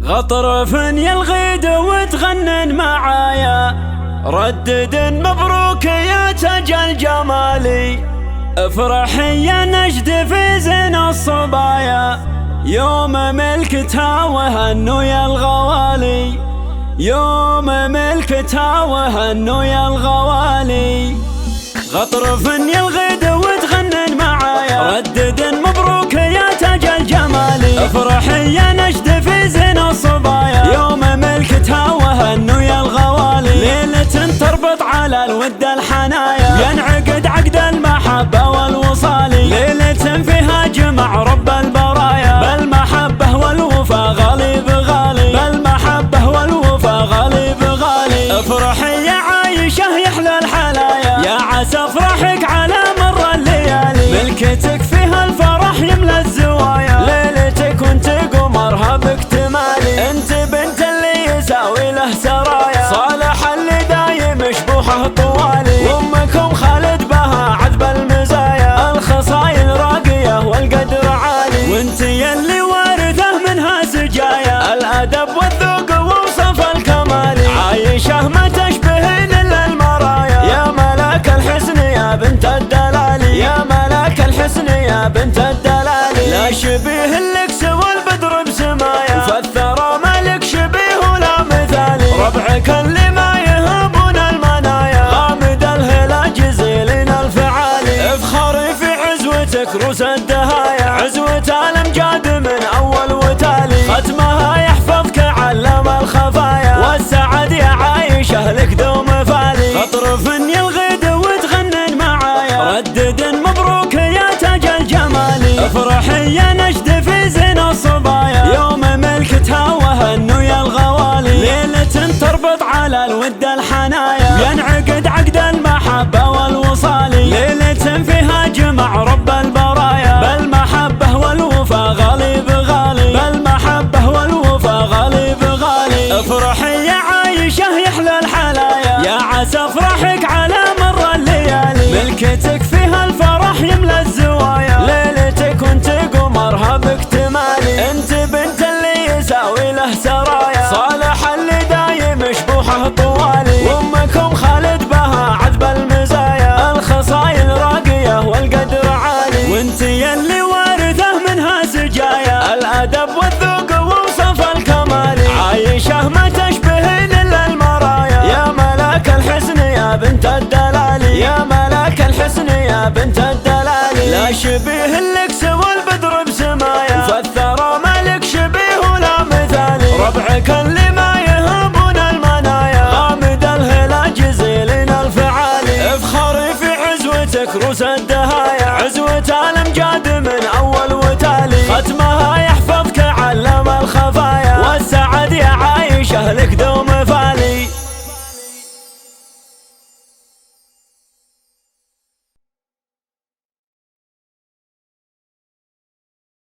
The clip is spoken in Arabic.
غطرف يلغيد وتغنن معايا، ردد مبروك يا تاج الجمالي. افرح يا نجد في زين الصبايا، يوم ملكتها وهنوا يا الغوالي، يوم ملكتها وهنوا يا الغوالي. غطرف يلغيد وتغنن معايا، ردد مبروك يا تاج الجمالي. افرح يا نجد في زين الصبايا، يوم ملكتها وهنوا يا الغوالي. ليلة تربط على الود الحنايا، ينعقد عقد المحبة والوصال. ليلة فيها جمع رب البرايا، بالمحبة والوفا غالي بغالي، بالمحبة والوفا غالي بغالي. افرح يا عايشة يحلى الحلايا، يا عسى افرحك على مر الليالي. ملكتك فيها الفرح يملى الزوايا، ليلتك وانت قمرها باكتمالي. انت بنت اللي يساوي له سرايا، صالح اللي دايم شبوحه طوالي. وامكم خالد بها عذب المزايا، الخصايل راقية والقدر عالي. وانت يلي وارثه منها سجايا، الادب والذوق ووصف الكمالي. عايشة ما تشبهين الا المرايا، يا ملاك الحسن يا بنت الدلالي، يا ملاك الحسن يا بنت الدلالي. لا شبيه لك سوى البدر بسمايا، فالثرى مالك شبيه ولا مثالي. ربعك اللي ما يهبون المنايا، غامد الهلا جزيلين الفعالي. افخري في عزوتك روس الدهايا، عزوة الامجاد من اول وتالي. ختمها يحفظك علم الخفايا، والسعد يا عايشة لك دوم فالي. غطرف يلغيد وتغنن معايا، ردد مبروك يا تاج الجمالي. افرح يا نجد في زين الصبايا، يوم ملكتها وهنوا يا الغوالي. ليلة تربط على الود الحنايا، ينعقد عقد المحبة والوصال. ليلة فيها جمع رب البرايا، بالمحبة والوفا غالي بغالي، بالمحبة والوفا غالي بغالي. افرح يا عايشة يحلى الحلايا، يا عسى افرحك على مر الليالي. ملكتك فيها الفرح يملى الزوايا، ليلتك وانت قمرها باكتمالي. انت بنت اللي يساوي له سرايا، صالح اللي دايم شبوحه طوالي. وامكم خالد بها عذب المزايا، الخصايل راقية والقدر عالي. وانت يلي وارثه منها سجايا، الادب والذوق ووصف الكمالي. عايشة ما تشبهين الا المرايا، يا ملاك الحسن يا بنت الدلالي، يا ملاك الحسن يا بنت الدلالي. لا شبيه لك سوى البدر بسمايا، فالثرى مالك شبيه ولا مثالي. ربعك اللي ما يهبون المنايا، غامد الهلا جزيلين الفعالي. افخري في عزوتك روس الدهايا،